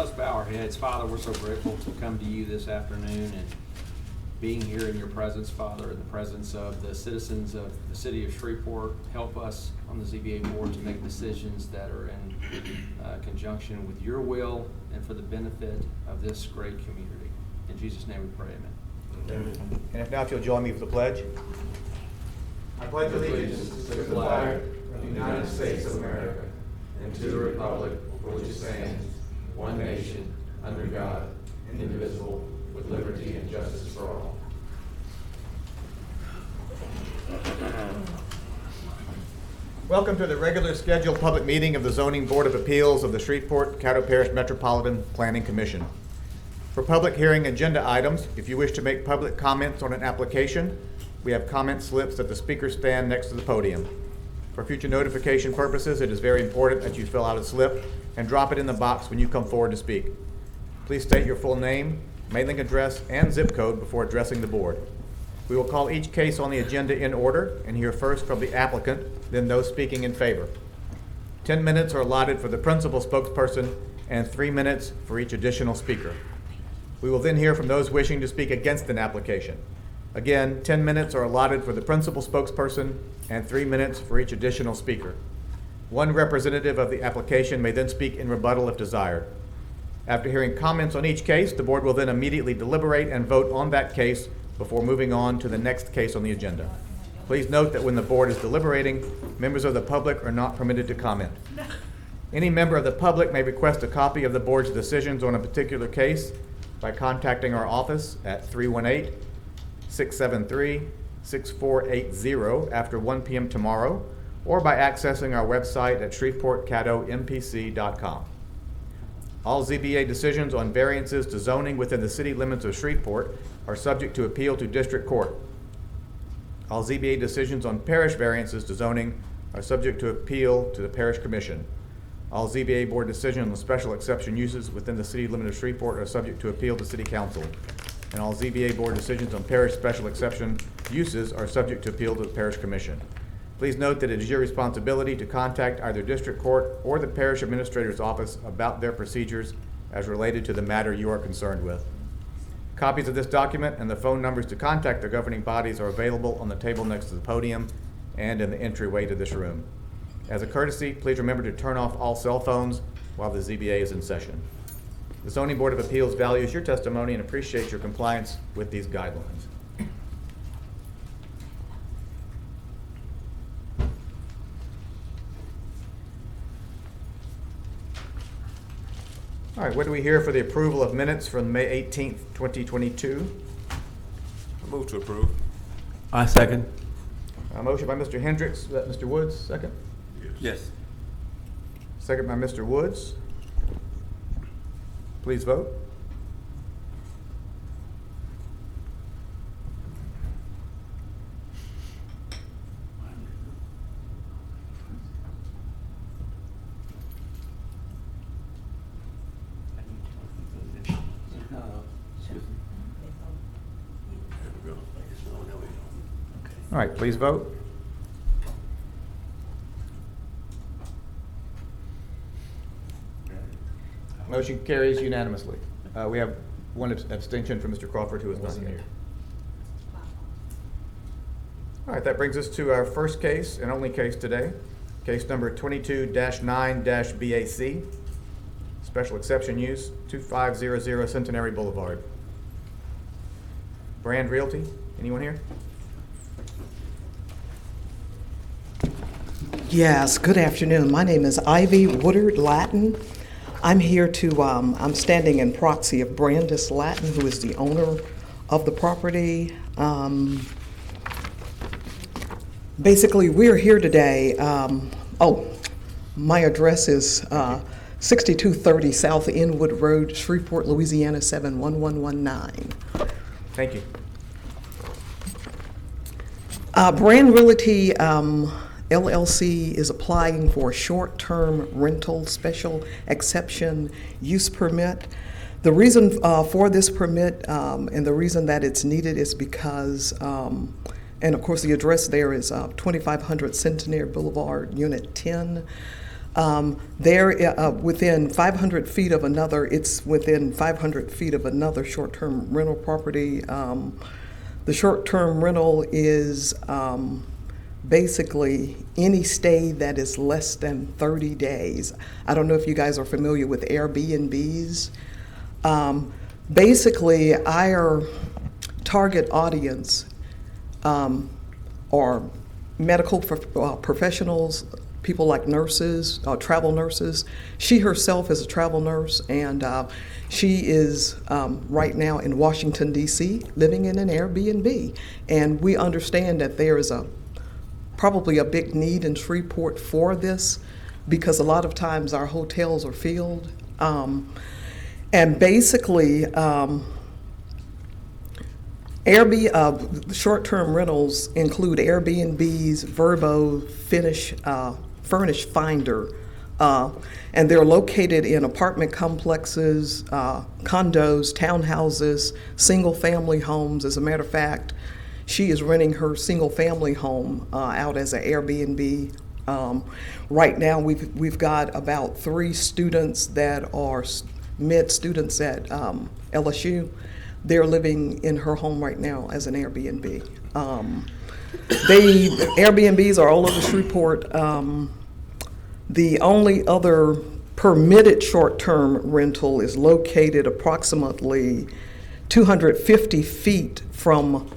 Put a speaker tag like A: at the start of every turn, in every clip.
A: Let's bow our heads. Father, we're so grateful to come to you this afternoon and being here in your presence, Father, in the presence of the citizens of the city of Shreveport. Help us on the ZBA board to make decisions that are in conjunction with your will and for the benefit of this great community. In Jesus' name we pray, amen.
B: And now if you'll join me for the pledge.
C: I pledge allegiance to the flag of the United States of America and to the republic for which it stands, one nation, under God, indivisible, with liberty and justice for all.
B: Welcome to the regular scheduled public meeting of the Zoning Board of Appeals of the Shreveport Caddo Parish Metropolitan Planning Commission. For public hearing agenda items, if you wish to make public comments on an application, we have comment slips at the speaker stand next to the podium. For future notification purposes, it is very important that you fill out a slip and drop it in the box when you come forward to speak. Please state your full name, mailing address, and zip code before addressing the board. We will call each case on the agenda in order and hear first from the applicant, then those speaking in favor. 10 minutes are allotted for the principal spokesperson and 3 minutes for each additional speaker. We will then hear from those wishing to speak against an application. Again, 10 minutes are allotted for the principal spokesperson and 3 minutes for each additional speaker. One representative of the application may then speak in rebuttal if desired. After hearing comments on each case, the board will then immediately deliberate and vote on that case before moving on to the next case on the agenda. Please note that when the board is deliberating, members of the public are not permitted to comment. Any member of the public may request a copy of the board's decisions on a particular case by contacting our office at 318-673-6480 after 1 p.m. tomorrow, or by accessing our website at shreveportcaddompc.com. All ZBA decisions on variances to zoning within the city limits of Shreveport are subject to appeal to district court. All ZBA decisions on parish variances to zoning are subject to appeal to the parish commission. All ZBA board decisions on special exception uses within the city limit of Shreveport are subject to appeal to city council. And all ZBA board decisions on parish special exception uses are subject to appeal to the parish commission. Please note that it is your responsibility to contact either district court or the parish administrator's office about their procedures as related to the matter you are concerned with. Copies of this document and the phone numbers to contact the governing bodies are available on the table next to the podium and in the entryway to this room. As a courtesy, please remember to turn off all cell phones while the ZBA is in session. The Zoning Board of Appeals values your testimony and appreciates your compliance with these guidelines. All right, what do we hear for the approval of minutes from May 18th, 2022?
D: I move to approve.
E: I second.
B: A motion by Mr. Hendricks. Is that Mr. Woods? Second.
E: Yes.
B: Second by Mr. Woods. Please vote. All right, please vote. Motion carries unanimously. We have one abstention from Mr. Crawford, who is not here. All right, that brings us to our first case and only case today. Case number 22-9-BAC, special exception use, 2500 Centenary Boulevard. Brand Realty, anyone here?
F: Yes, good afternoon. My name is Ivy Woodard Lattin. I'm here to, I'm standing in proxy of Brandis Lattin, who is the owner of the property. Basically, we're here today. My address is 6230 South Inwood Road, Shreveport, Louisiana 71119.
B: Thank you.
F: Brand Realty LLC is applying for a short-term rental special exception use permit. The reason for this permit and the reason that it's needed is because, and of course the address there is 2500 Centenary Boulevard, Unit 10. They're within 500 feet of another, it's within 500 feet of another short-term rental property. The short-term rental is basically any stay that is less than 30 days. I don't know if you guys are familiar with Airbnbs. Basically, our target audience are medical professionals, people like nurses, travel nurses. She herself is a travel nurse, and she is right now in Washington, D.C., living in an Airbnb. And we understand that there is probably a big need in Shreveport for this, because a lot of times our hotels are filled. And basically, short-term rentals include Airbnbs, Vrbo, Furnish Finder, and they're located in apartment complexes, condos, townhouses, single-family homes. As a matter of fact, she is renting her single-family home out as an Airbnb. Right now, we've got about 3 students that are med students at LSU. They're living in her home right now as an Airbnb. Airbnbs are all over Shreveport. The only other permitted short-term rental is located approximately 250 feet from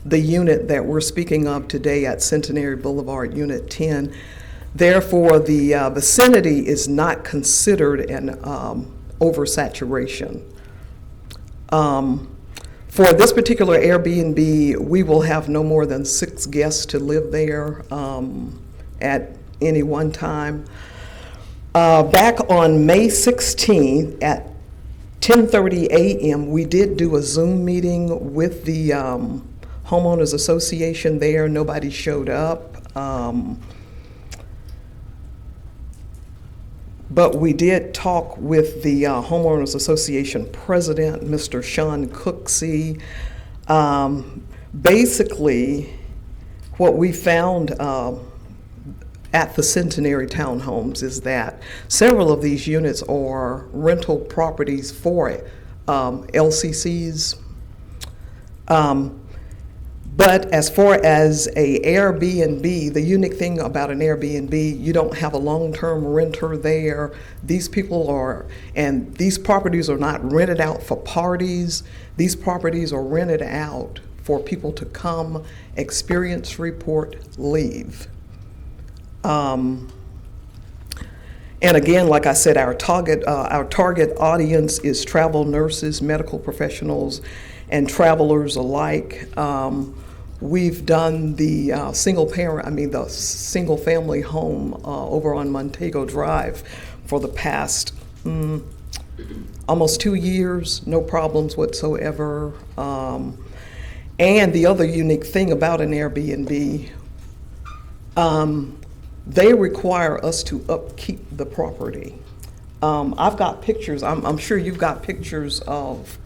F: the unit that we're speaking of today at Centenary Boulevard, Unit 10. Therefore, the vicinity is not considered an oversaturation. For this particular Airbnb, we will have no more than 6 guests to live there at any one time. Back on May 16th at 10:30 a.m., we did do a Zoom meeting with the Homeowners Association there. Nobody showed up. But we did talk with the Homeowners Association president, Mr. Sean Cooksey. Basically, what we found at the Centenary Townhomes is that several of these units are rental properties for LCCs. But as far as a Airbnb, the unique thing about an Airbnb, you don't have a long-term renter there. These people and these properties are not rented out for parties. These properties are rented out for people to come, experience Shreveport, leave. And again, like I said, our target audience is travel nurses, medical professionals, and travelers alike. We've done the single family home over on Montego Drive for the past almost 2 years, no problems whatsoever. And the other unique thing about an Airbnb, they require us to upkeep the property. I've got pictures, I'm sure you've got pictures of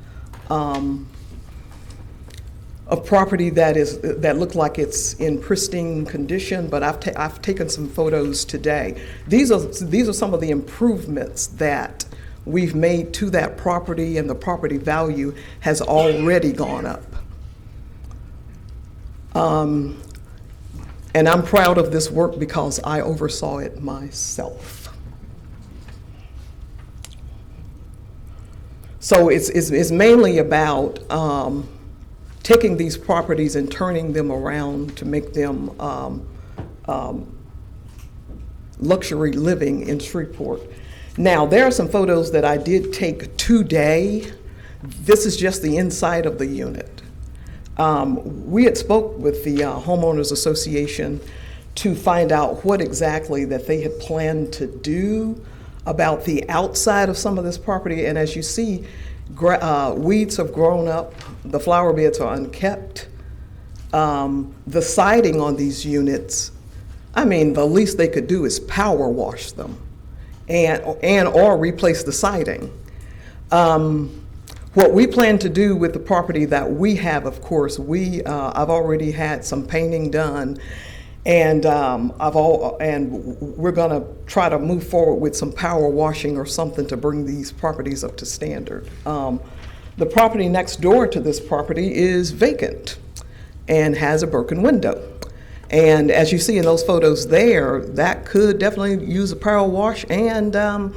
F: property that look like it's in pristine condition, but I've taken some photos today. These are some of the improvements that we've made to that property, and the property value has already gone up. And I'm proud of this work because I oversaw it myself. So it's mainly about taking these properties and turning them around to make them luxury living in Shreveport. Now, there are some photos that I did take today. This is just the inside of the unit. We had spoke with the Homeowners Association to find out what exactly that they had planned to do about the outside of some of this property. And as you see, weeds have grown up, the flower beds are unkept. The siding on these units, I mean, the least they could do is power wash them or replace the siding. What we plan to do with the property that we have, of course, I've already had some painting done, And we're going to try to move forward with some power washing or something to bring these properties up to standard. The property next door to this property is vacant and has a broken window. And as you see in those photos there, that could definitely use a power wash, and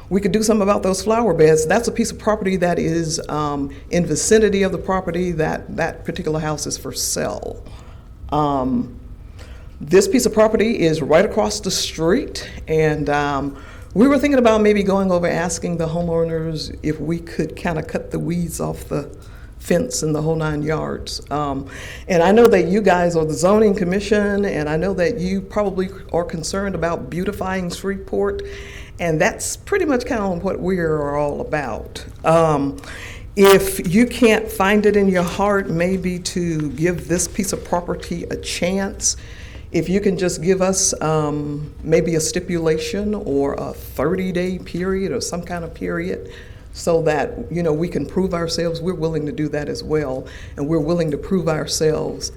F: we could do something about those flower beds. That's a piece of property that is in vicinity of the property that particular house is for sale. This piece of property is right across the street, and we were thinking about maybe going over asking the homeowners if we could kind of cut the weeds off the fence and the whole 9 yards. And I know that you guys are the zoning commission, and I know that you probably are concerned about beautifying Shreveport, and that's pretty much kind of what we are all about. If you can't find it in your heart maybe to give this piece of property a chance, if you can just give us maybe a stipulation or a 30-day period or some kind of period so that, you know, we can prove ourselves, we're willing to do that as well. And we're willing to prove ourselves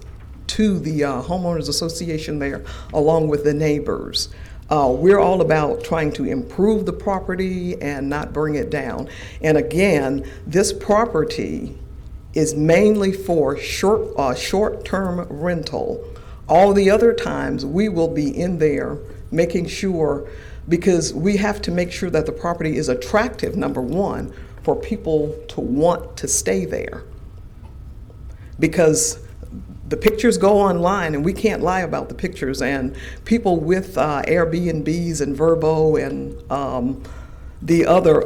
F: to the homeowners association there along with the neighbors. We're all about trying to improve the property and not bring it down. And again, this property is mainly for short-term rental. All the other times, we will be in there making sure, because we have to make sure that the property is attractive, number one, for people to want to stay there. Because the pictures go online, and we can't lie about the pictures, and people with Airbnbs and Vrbo and the other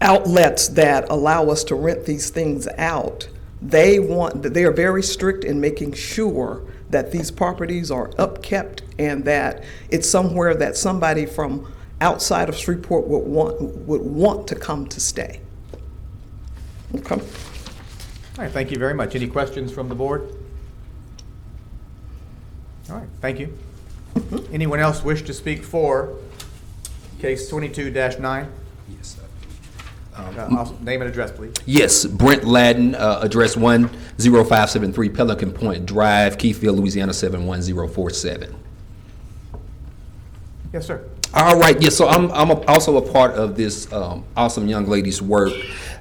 F: outlets that allow us to rent these things out, they are very strict in making sure that these properties are upkept and that it's somewhere that somebody from outside of Shreveport would want to come to stay. Okay.
B: All right, thank you very much. Any questions from the board? All right, thank you. Anyone else wish to speak for case 22-9?
G: Yes, sir.
B: Name and address, please.
G: Yes, Brent Ladden, address 10573 Pelican Point Drive, Keyfield, Louisiana 71047.
B: Yes, sir.
G: All right, yes, so I'm also a part of this awesome young lady's work,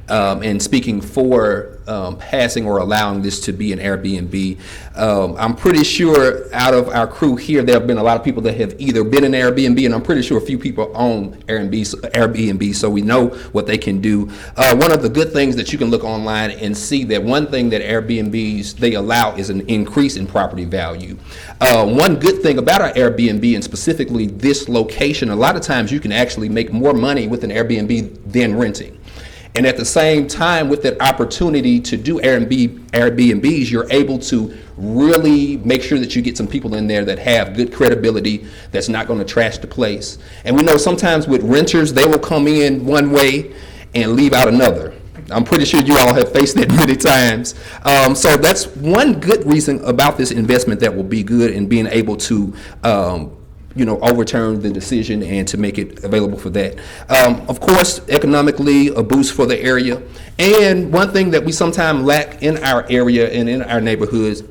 G: and speaking for passing or allowing this to be an Airbnb. I'm pretty sure out of our crew here, there have been a lot of people that have either been in Airbnb, and I'm pretty sure a few people own Airbnb, so we know what they can do. One of the good things that you can look online and see that one thing that Airbnbs, they allow is an increase in property value. One good thing about our Airbnb, and specifically this location, a lot of times you can actually make more money with an Airbnb than renting. And at the same time, with that opportunity to do Airbnbs, you're able to really make sure that you get some people in there that have good credibility, that's not going to trash the place. And we know sometimes with renters, they will come in one way and leave out another. I'm pretty sure you all have faced that many times. So that's one good reason about this investment that will be good in being able to overturn the decision and to make it available for that. Of course, economically, a boost for the area. And one thing that we sometimes lack in our area and in our neighborhoods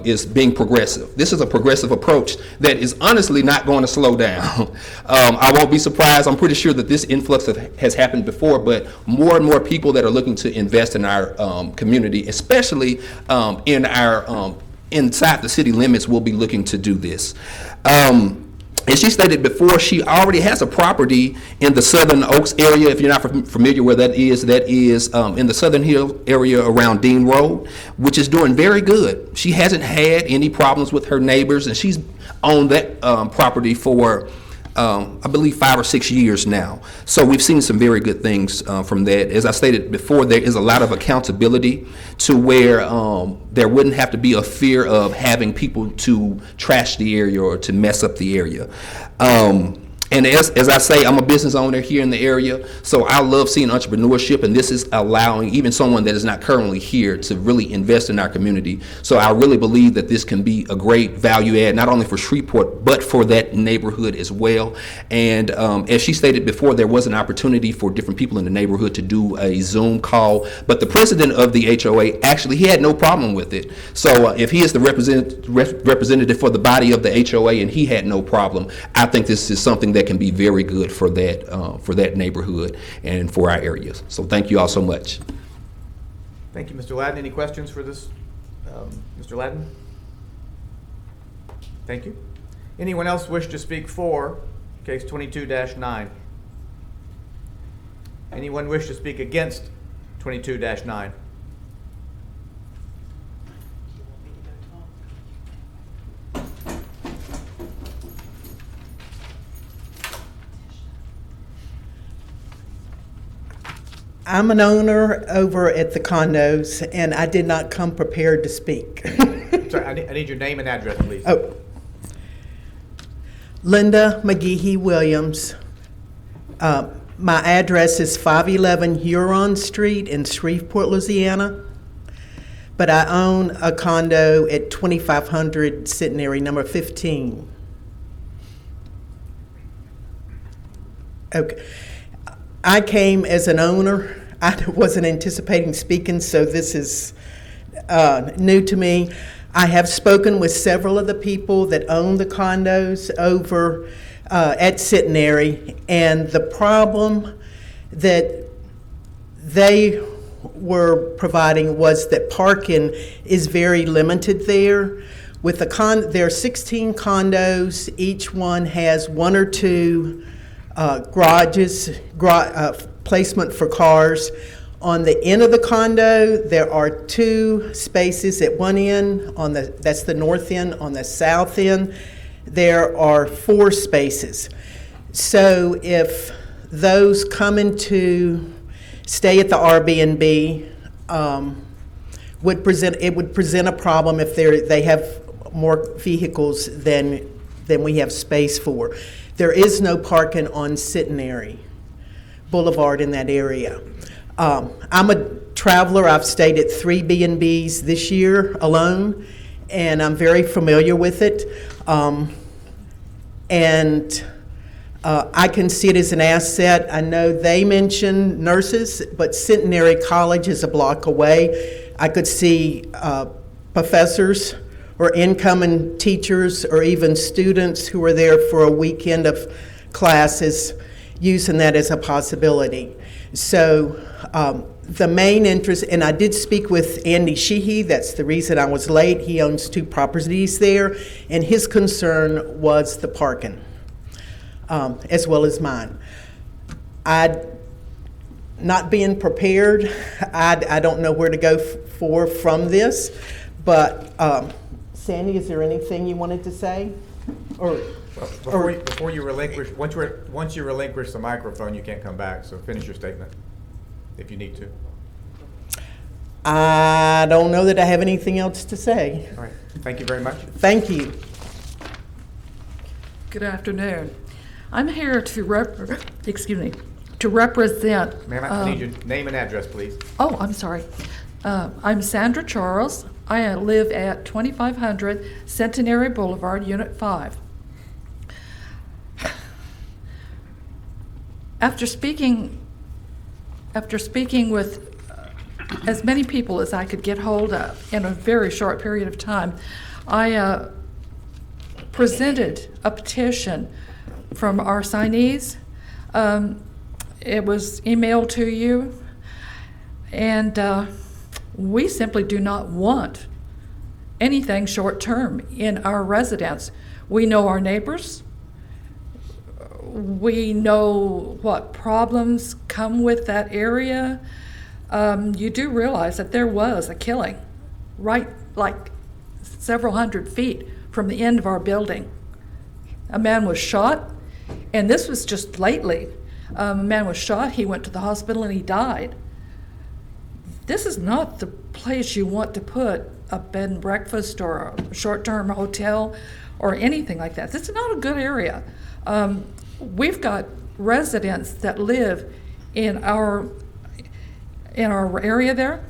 G: is being progressive. This is a progressive approach that is honestly not going to slow down. I won't be surprised. I'm pretty sure that this influx has happened before, but more and more people that are looking to invest in our community, especially in our inside the city limits, will be looking to do this. As she stated before, she already has a property in the Southern Oaks area. If you're not familiar where that is in the Southern Hill area around Dean Road, which is doing very good. She hasn't had any problems with her neighbors, and she's owned that property for, I believe, 5 or 6 years now. So we've seen some very good things from that. As I stated before, there is a lot of accountability to where there wouldn't have to be a fear of having people to trash the area or to mess up the area. And as I say, I'm a business owner here in the area, so I love seeing entrepreneurship, and this is allowing even someone that is not currently here to really invest in our community. So I really believe that this can be a great value add, not only for Shreveport, but for that neighborhood as well. And as she stated before, there was an opportunity for different people in the neighborhood to do a Zoom call, but the president of the HOA, actually, he had no problem with it. So if he is the representative for the body of the HOA and he had no problem, I think this is something that can be very good for that neighborhood and for our areas. So thank you all so much.
B: Thank you, Mr. Ladden. Any questions for this, Mr. Ladden? Thank you. Anyone else wish to speak for case 22-9? Anyone wish to speak against 22-9?
H: I'm an owner over at the condos, and I did not come prepared to speak.
B: Sorry, I need your name and address, please.
H: Oh. Linda McGehee Williams. My address is 511 Huron Street in Shreveport, Louisiana. But I own a condo at 2500 Centenary, number 15. Okay. I came as an owner. I wasn't anticipating speaking, so this is new to me. I have spoken with several of the people that own the condos over at Centenary, and the problem that they were providing was that parking is very limited there. With there are 16 condos. Each one has one or two garages, placement for cars. On the end of the condo, there are 2 spaces at one end, that's the north end. On the south end, there are 4 spaces. So if those coming to stay at the Airbnb, it would present a problem if they have more vehicles than we have space for. There is no parking on Centenary Boulevard in that area. I'm a traveler. I've stayed at 3 B&Bs this year alone, and I'm very familiar with it. I can see it as an asset. I know they mentioned nurses, but Centenary College is a block away. I could see professors or incoming teachers or even students who are there for a weekend of classes using that as a possibility. So the main interest, and I did speak with Andy Sheehy, that's the reason I was late. He owns 2 properties there, and his concern was the parking, as well as mine. Not being prepared, I don't know where to go from this, but Sandy, is there anything you wanted to say?
B: Before you relinquish, once you relinquish the microphone, you can't come back. So finish your statement, if you need to.
H: I don't know that I have anything else to say.
B: All right. Thank you very much.
H: Thank you.
I: Good afternoon. I'm here to represent.
B: Ma'am, I need your name and address, please.
I: Oh, I'm sorry. I'm Sandra Charles. I live at 2500 Centenary Boulevard, Unit 5. After speaking with as many people as I could get hold of in a very short period of time, I presented a petition from our signees. It was emailed to you, and we simply do not want anything short-term in our residence. We know our neighbors. We know what problems come with that area. You do realize that there was a killing right like several hundred feet from the end of our building. A man was shot, and this was just lately. A man was shot, he went to the hospital, and he died. This is not the place you want to put a bed and breakfast or a short-term hotel or anything like that. This is not a good area. we've got residents that live in our area there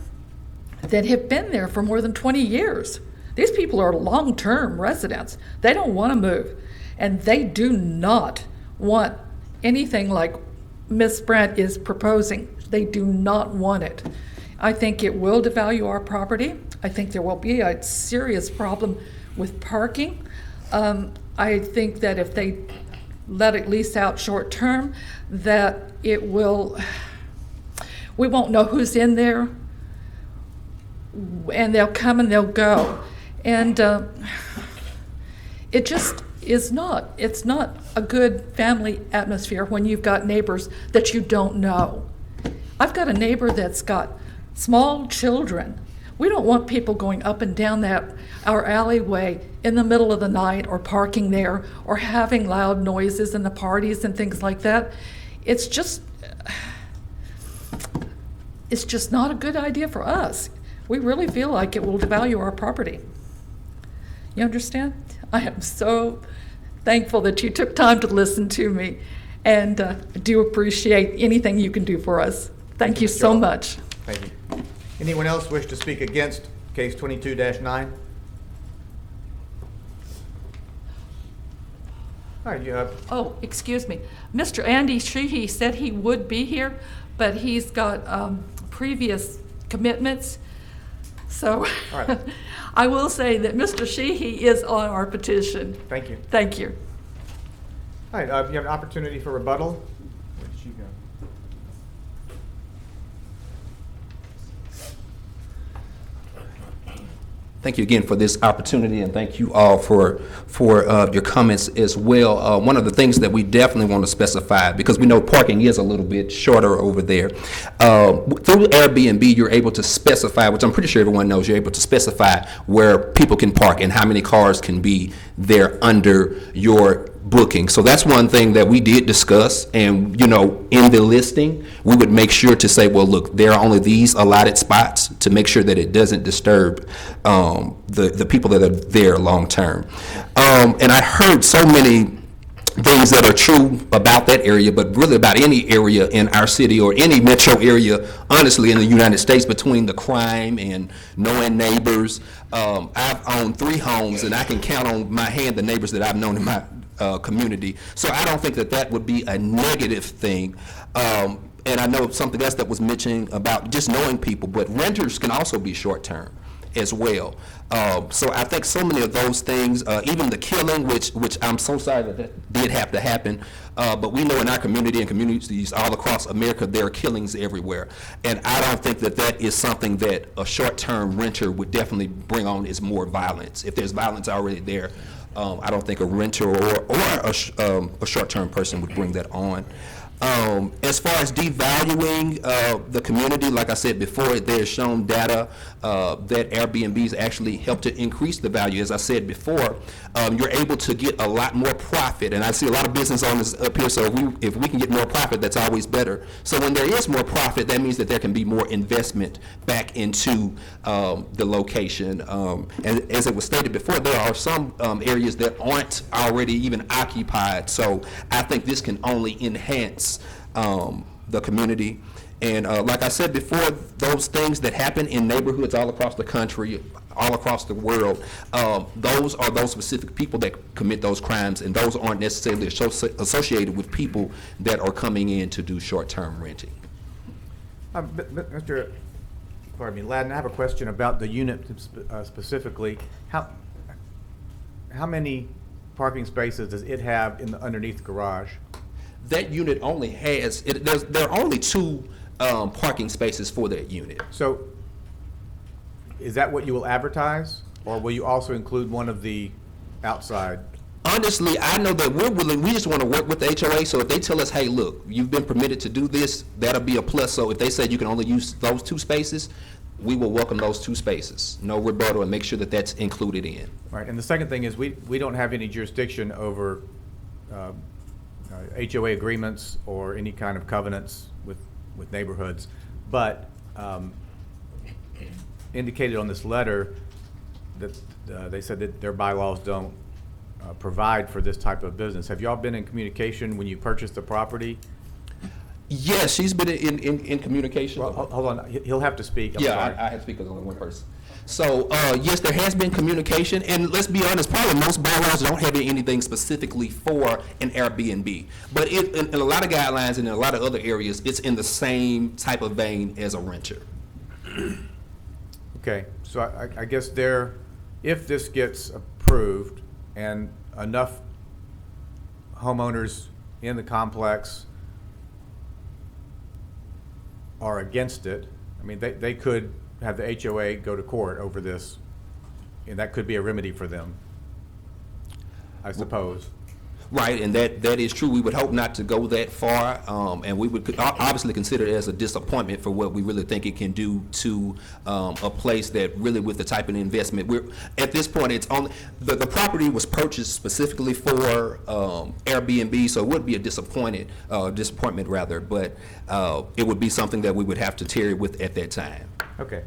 I: that have been there for more than 20 years. These people are long-term residents. They don't want to move, and they do not want anything like Ms. Brent is proposing. They do not want it. I think it will devalue our property. I think there will be a serious problem with parking. I think that if they let it lease out short-term, that it will, we won't know who's in there, and they'll come and they'll go. And it just is not, it's not a good family atmosphere when you've got neighbors that you don't know. I've got a neighbor that's got small children. We don't want people going up and down our alleyway in the middle of the night, or parking there, or having loud noises in the parties and things like that. It's just not a good idea for us. We really feel like it will devalue our property. You understand? I am so thankful that you took time to listen to me, and I do appreciate anything you can do for us. Thank you so much.
B: Thank you. Anyone else wish to speak against case 22-9? All right, you have.
I: Oh, excuse me. Mr. Andy Sheehy said he would be here, but he's got previous commitments. So
B: All right.
I: I will say that Mr. Sheehy is on our petition.
B: Thank you.
I: Thank you.
B: All right, you have an opportunity for rebuttal. Where did she go?
G: Thank you again for this opportunity, and thank you all for your comments as well. One of the things that we definitely want to specify, because we know parking is a little bit shorter over there, through Airbnb you're able to specify, which I'm pretty sure everyone knows, you're able to specify where people can park and how many cars can be there under your booking. So that's one thing that we did discuss, and in the listing we would make sure to say, well, look, there are only these allotted spots, to make sure that it doesn't disturb the people that are there long term. And I heard so many things that are true about that area, but really about any area in our city or any metro area, honestly, in the United States, between the crime and knowing neighbors. I've owned 3 homes, and I can count on my hand the neighbors that I've known in my community. So I don't think that would be a negative thing. And I know something else that was mentioned about just knowing people, but renters can also be short-term as well. So I think so many of those things, even the killing, which I'm so sorry that did have to happen, but we know in our community and communities all across America there are killings everywhere. And I don't think that is something that a short-term renter would definitely bring on, is more violence. If there's violence already there, I don't think a renter or a short-term person would bring that on. As far as devaluing the community, like I said before, there's shown data that Airbnbs actually help to increase the value. As I said before, you're able to get a lot more profit, and I see a lot of business owners up here, so if we can get more profit, that's always better. So when there is more profit, that means that there can be more investment back into the location. And as it was stated before, there are some areas that aren't already even occupied, so I think this can only enhance the community. And like I said before, those things that happen in neighborhoods all across the country, all across the world, those are those specific people that commit those crimes, and those aren't necessarily associated with people that are coming in to do short-term renting.
B: Mr. Ladden, I have a question about the unit specifically. How many parking spaces does it have in the underneath garage?
G: That unit only has, there are only 2 parking spaces for that unit.
B: So is that what you will advertise, or will you also include one of the outside?
G: Honestly, I know that we're willing, we just want to work with the HOA, so if they tell us, hey, look, you've been permitted to do this, that'll be a plus. So if they say you can only use those 2 spaces, we will welcome those 2 spaces. No rebuttal, and make sure that that's included in.
B: Right, and the second thing is we don't have any jurisdiction over HOA agreements or any kind of covenants with neighborhoods, but indicated on this letter that they said that their bylaws don't provide for this type of business. Have y'all been in communication when you purchased the property?
G: Yes, she's been in communication.
B: Well, hold on, he'll have to speak. I'm
G: Yeah,
B: sorry.
G: I had to speak as only one person. So, yes, there has been communication, and let's be honest, probably most bylaws don't have anything specifically for an Airbnb. But in a lot of guidelines and in a lot of other areas, it's in the same type of vein as a renter.
B: Okay, so I guess if this gets approved and enough homeowners in the complex are against it, I mean, they could have the HOA go to court over this, and that could be a remedy for them, I suppose.
G: Right, and that is true. We would hope not to go that far, and we would obviously consider it as a disappointment for what we really think it can do to a place that really, with the type of investment, at this point, it's only, the property was purchased specifically for Airbnb, so it would be a disappointment rather, but it would be something that we would have to tarry with at that time.
B: Okay.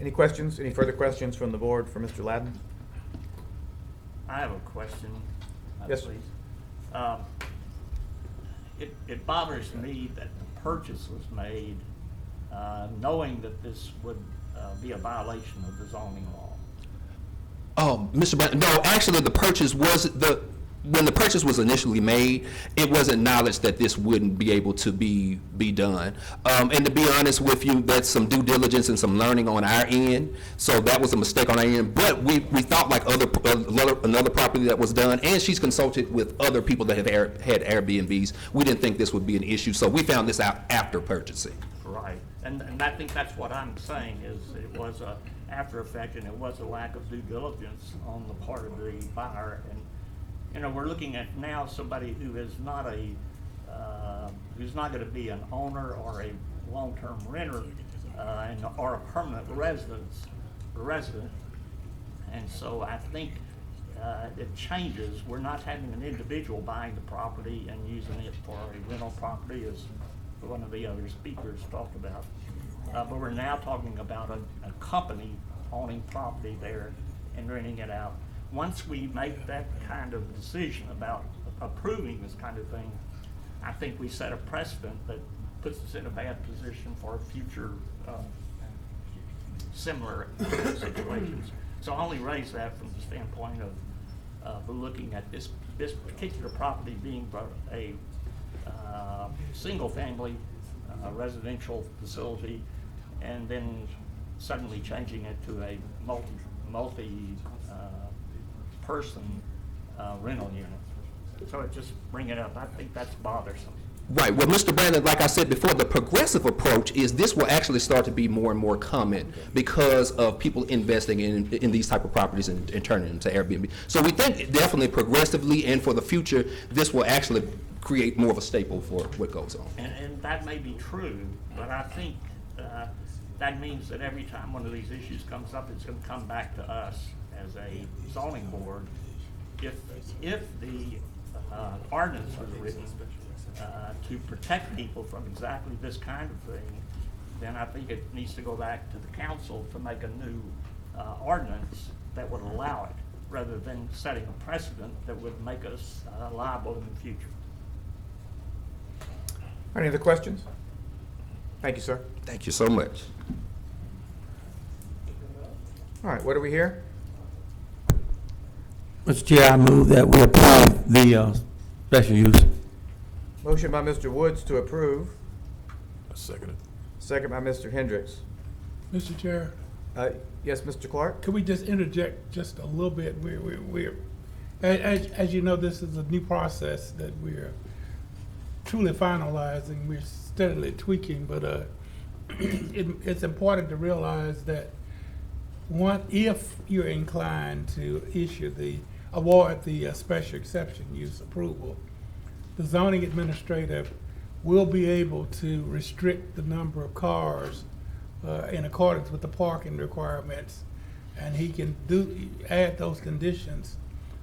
B: Any questions, any further questions from the board for Mr. Ladden?
J: I have a question,
B: Yes.
J: please. It bothers me that the purchase was made knowing that this would be a violation of the zoning law.
G: Mr. Brown, no, actually, when the purchase was initially made, it was acknowledged that this wouldn't be able to be done. And to be honest with you, that's some due diligence and some learning on our end. So that was a mistake on our end. But we thought like another property that was done, and she's consulted with other people that have had Airbnbs. We didn't think this would be an issue, so we found this out after purchasing.
J: Right, and I think that's what I'm saying, is it was a after effect, and it was a lack of due diligence on the part of the buyer. And you know, we're looking at now somebody who is not who's not going to be an owner or a long-term renter, or a permanent resident. And so I think it changes. We're not having an individual buying the property and using it for a rental property, as one of the other speakers talked about. But we're now talking about a company owning property there and renting it out. Once we make that kind of decision about approving this kind of thing, I think we set a precedent that puts us in a bad position for future similar situations. So I only raise that from the standpoint of looking at this particular property being a single-family residential facility, and then suddenly changing it to a multi person rental unit. So it just bring it up. I think that's bothersome.
G: Right. Well, Mr. Brandon, like I said before, the progressive approach is this will actually start to be more and more common because of people investing in these type of properties and turning them to Airbnb. So we think definitely progressively and for the future, this will actually create more of a staple for what goes on.
J: And that may be true, but I think that means that every time one of these issues comes up, it's going to come back to us as a zoning board. If the ordinance was written to protect people from exactly this kind of thing, then I think it needs to go back to the council to make a new ordinance that would allow it, rather than setting a precedent that would make us liable in the future.
B: Any other questions? Thank you, sir.
G: Thank you so much.
B: All right, what do we hear?
E: Mr. Chair, I move that we approve the special use.
B: Motion by Mr. Woods to approve,
D: I second it.
B: second by Mr. Hendricks.
K: Mr. Chair,
B: Yes, Mr. Clark?
K: could we just interject just a little bit? We're as you know, this is a new process that we're truly finalizing. We're steadily tweaking, but it's important to realize that if you're inclined to award the special exception use approval, the zoning administrator will be able to restrict the number of cars in accordance with the parking requirements, and he can add those conditions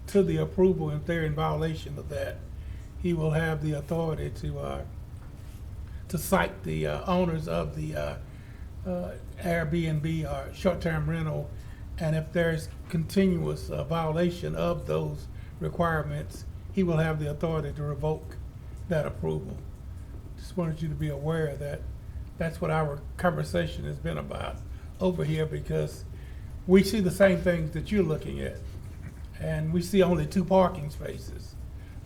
K: to the approval. If they're in violation of that, he will have the authority to cite the owners of the Airbnb or short-term rental And if there's continuous violation of those requirements, he will have the authority to revoke that approval. Just wanted you to be aware that that's what our conversation has been about over here, because we see the same things that you're looking at. And we see only 2 parking spaces.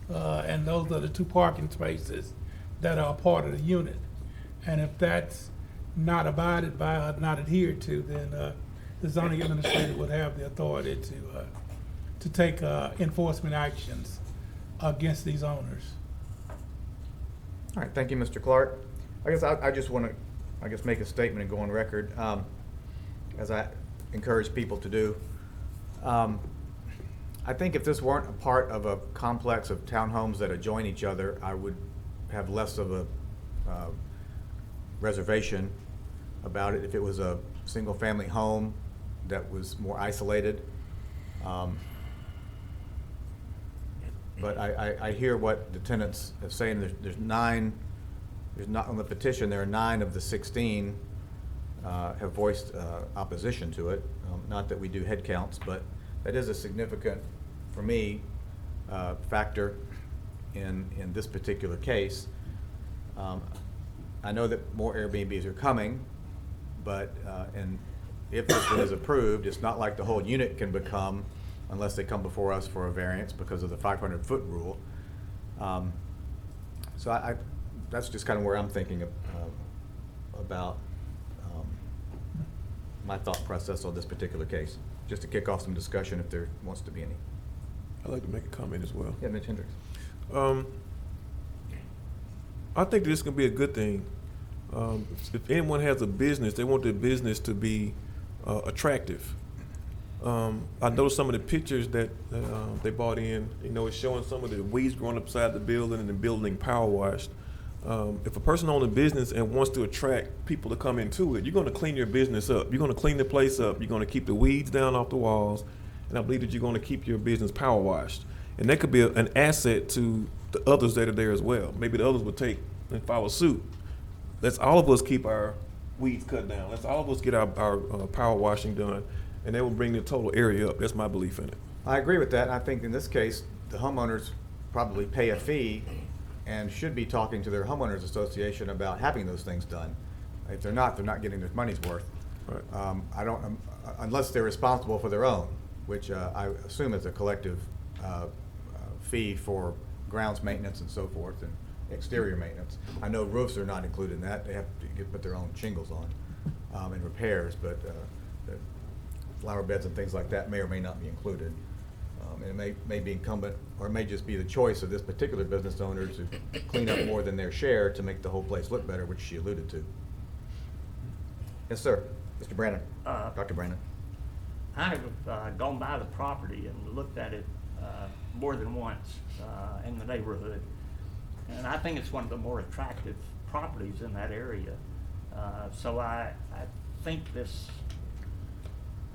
K: And those are the 2 parking spaces that are a part of the unit. And if that's not abided by or not adhered to, then the zoning administrator would have the authority to take enforcement actions against these owners.
B: All right, thank you, Mr. Clark. I guess I just want to, make a statement and go on record, as I encourage people to do. I think if this weren't a part of a complex of townhomes that adjoin each other, I would have less of a reservation about it. If it was a single-family home that was more isolated. But I hear what the tenants are saying. There's 9, there's not, on the petition, there are 9 of the 16 have voiced opposition to it. Not that we do head counts, but that is a significant, for me, factor in this particular case. I know that more Airbnbs are coming, but and if this one is approved, it's not like the whole unit can become, unless they come before us for a variance because of the 500-foot rule. So that's just kind of where I'm thinking about my thought process on this particular case, just to kick off some discussion if there wants to be any.
D: I'd like to make a comment as well.
B: Yeah, Mitch Hendricks.
D: I think this can be a good thing. If anyone has a business, they want their business to be attractive. I noticed some of the pictures that they brought in, it's showing some of the weeds growing upside the building and the building power washed. If a person owns a business and wants to attract people to come into it, you're going to clean your business up. You're going to clean the place up. You're going to keep the weeds down off the walls. And I believe that you're going to keep your business power washed. And that could be an asset to the others that are there as well. Maybe the others would take and follow suit. Let's all of us keep our weeds cut down. Let's all of us get our power washing done. And that will bring the total area up. That's my belief in it.
B: I agree with that. I think in this case, the homeowners probably pay a fee and should be talking to their homeowners association about having those things done. If they're not getting their money's worth.
D: Right.
B: I don't, unless they're responsible for their own, which I assume is a collective fee for grounds maintenance and so forth, and exterior maintenance. I know roofs are not included in that. They have to put their own shingles on and repairs, but the flower beds and things like that may or may not be included. And it may be incumbent, or it may just be the choice of this particular business owner to clean up more than their share to make the whole place look better, which she alluded to. Yes, sir. Mr. Brandon. Dr. Brandon.
J: I have gone by the property and looked at it more than once in the neighborhood. And I think it's one of the more attractive properties in that area. So I think this,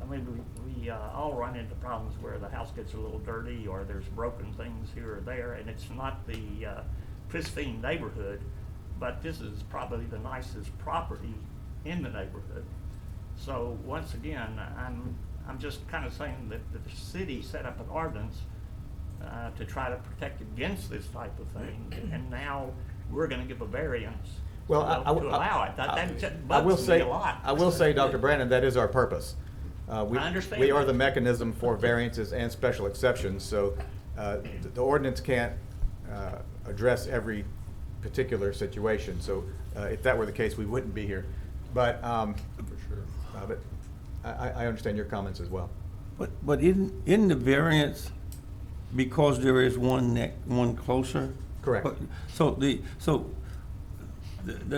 J: we all run into problems where the house gets a little dirty or there's broken things here or there, and it's not the pristine neighborhood, but this is probably the nicest property in the neighborhood. So once again, I'm just kind of saying that the city set up an ordinance to try to protect against this type of thing, and now we're going to give a variance to allow it. That bugs me a lot.
B: I will say, Dr. Brandon, that is our purpose.
J: I understand.
B: We are the mechanism for variances and special exceptions, so the ordinance can't address every particular situation. So if that were the case, we wouldn't be here. But for sure. But I understand your comments as well.
E: But in the variance, because there is one closer?
B: Correct.
E: So the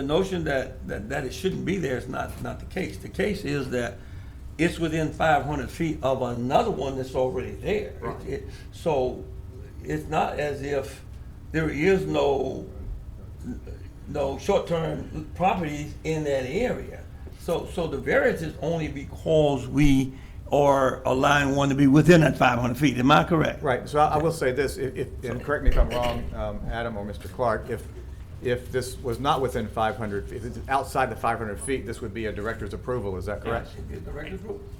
E: notion that it shouldn't be there is not the case. The case is that it's within 500 feet of another one that's already there.
B: Right.
E: So it's not as if there is no short-term properties in that area. So the variance is only because we are allowing one to be within that 500 feet. Am I correct?
B: Right. So I will say this, and correct me if I'm wrong, Adam or Mr. Clark, if this was not within 500, if it's outside the 500 feet, this would be a director's approval, is that correct?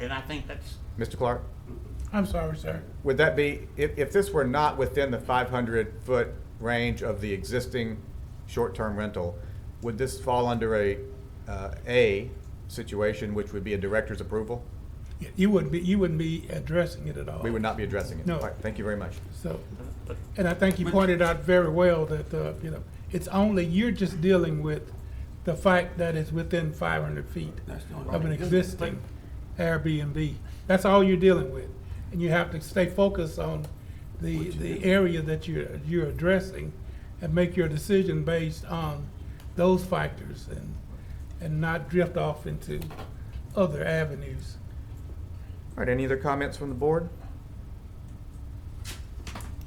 J: And I think that's,
B: Mr. Clark?
K: I'm sorry, sir.
B: Would that be, if this were not within the 500-foot range of the existing short-term rental, would this fall under a situation, which would be a director's approval?
K: You wouldn't be addressing it at all.
B: We would not be addressing it?
K: No.
B: All right, thank you very much.
K: So, and I think you pointed out very well that, you know, it's only, you're just dealing with the fact that it's within 500 feet of an existing Airbnb. That's all you're dealing with. And you have to stay focused on the area that you're addressing and make your decision based on those factors and not drift off into other avenues.
B: All right, any other comments from the board?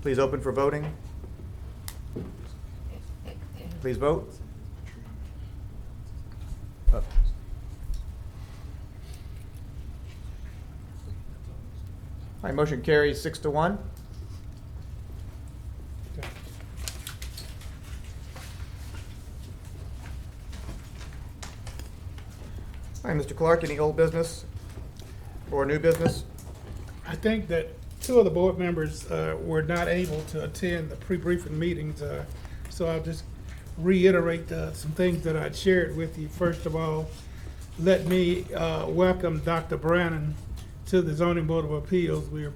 B: Please open for voting. Please vote. All right, motion carries 6-1. All right, Mr. Clark, any old business or new business?
K: I think that two of the board members were not able to attend the pre-briefing meetings, so I'll just reiterate some things that I'd shared with you. First of all, let me welcome Dr. Brannon to the Zoning Board of Appeals. We're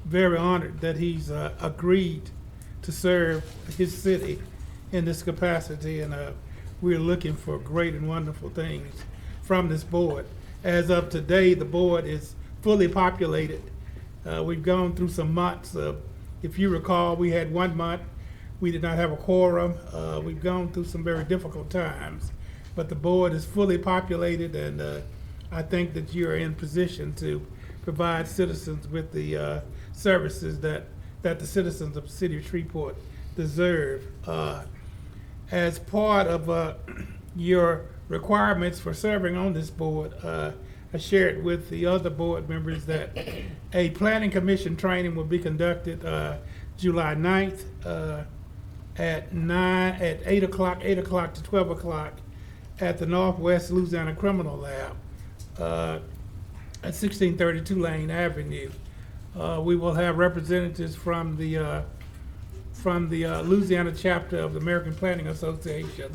K: very honored that he's agreed to serve his city in this capacity, and we're looking for great and wonderful things from this board. As of today, the board is fully populated. We've gone through some months. If you recall, we had 1 month. We did not have a quorum. We've gone through some very difficult times, but the board is fully populated, and I think that you're in position to provide citizens with the services that the citizens of the city of Shreveport deserve. As part of your requirements for serving on this board, I shared with the other board members that a planning commission training will be conducted July 9th at 8 o'clock to 12 o'clock at the Northwest Louisiana Criminal Lab at 1632 Lane Avenue. We will have representatives from the Louisiana chapter of the American Planning Association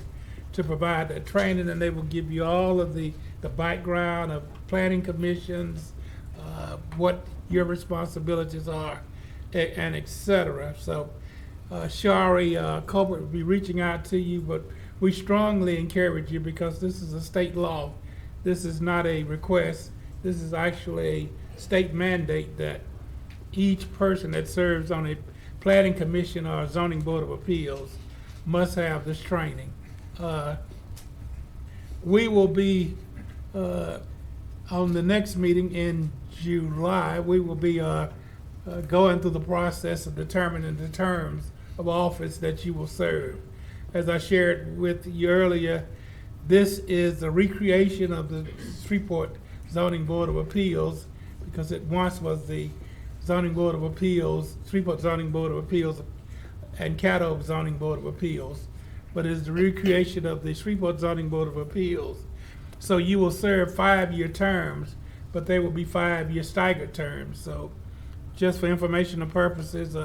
K: to provide that training, and they will give you all of the background of planning commissions, what your responsibilities are, and et cetera. So Shari Colbert will be reaching out to you, but we strongly encourage you, because this is a state law. This is not a request. This is actually a state mandate that each person that serves on a planning commission or a zoning board of appeals must have this training. We will be on the next meeting in July. We will be going through the process of determining the terms of office that you will serve. As I shared with you earlier, this is a recreation of the Shreveport Zoning Board of Appeals, because it once was the Zoning Board of Appeals, Shreveport Zoning Board of Appeals, and Caddo Zoning Board of Appeals, but it is the recreation of the Shreveport Zoning Board of Appeals. So you will serve 5-year terms, but they will be 5-year staggered terms. So just for informational purposes,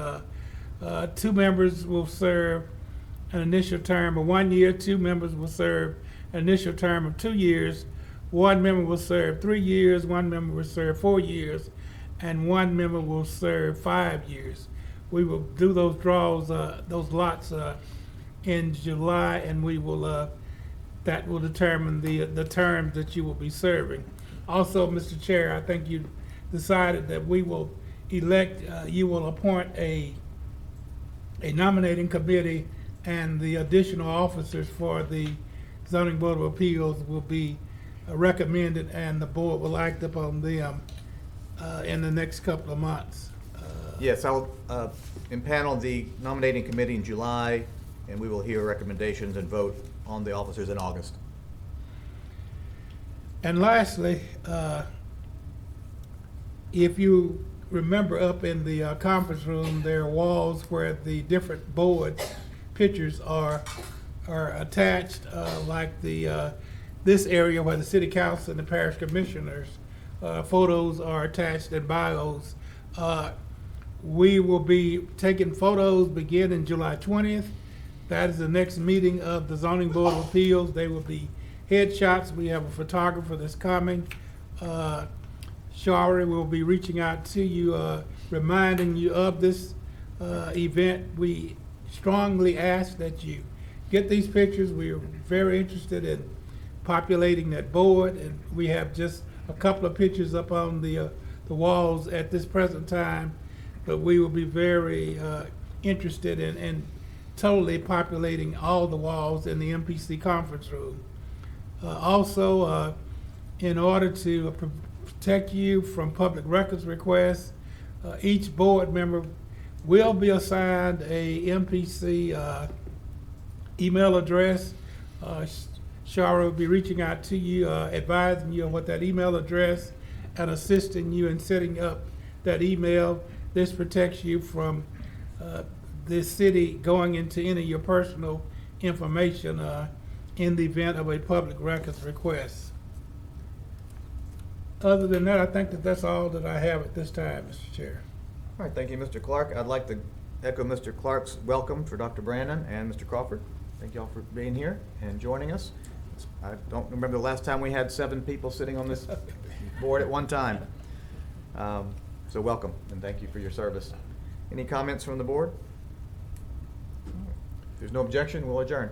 K: 2 members will serve an initial term of 1 year, 2 members will serve an initial term of 2 years, 1 member will serve 3 years, 1 member will serve 4 years, and 1 member will serve 5 years. We will do those draws, those lots in July, and we will that will determine the terms that you will be serving. Also, Mr. Chair, I think you decided that we will elect, you will appoint a nominating committee, and the additional officers for the Zoning Board of Appeals will be recommended, and the board will act upon them in the next couple of months.
B: Yes, I'll impanel the nominating committee in July, and we will hear recommendations and vote on the officers in August.
K: And lastly, if you remember, up in the conference room, there are walls where the different board pictures are are attached, like this area where the city council and the parish commissioners, photos are attached and bios. We will be taking photos beginning July 20th. That is the next meeting of the Zoning Board of Appeals. They will be headshots. We have a photographer that's coming. Shari will be reaching out to you, reminding you of this event. We strongly ask that you get these pictures. We are very interested in populating that board, and we have just a couple of pictures up on the walls at this present time, but we will be very interested in totally populating all the walls in the MPC conference room. Also, in order to protect you from public records requests, each board member will be assigned a MPC email address. Shara will be reaching out to you, advising you on what that email address and assisting you in setting up that email. This protects you from this city going into any of your personal information in the event of a public records request. Other than that, I think that that's all that I have at this time, Mr. Chair.
B: All right, thank you, Mr. Clark. I'd like to echo Mr. Clark's welcome for Dr. Brandon and Mr. Crawford. Thank you all for being here and joining us. I don't remember the last time we had 7 people sitting on this board at one time. So welcome, and thank you for your service. Any comments from the board? If there's no objection, we'll adjourn.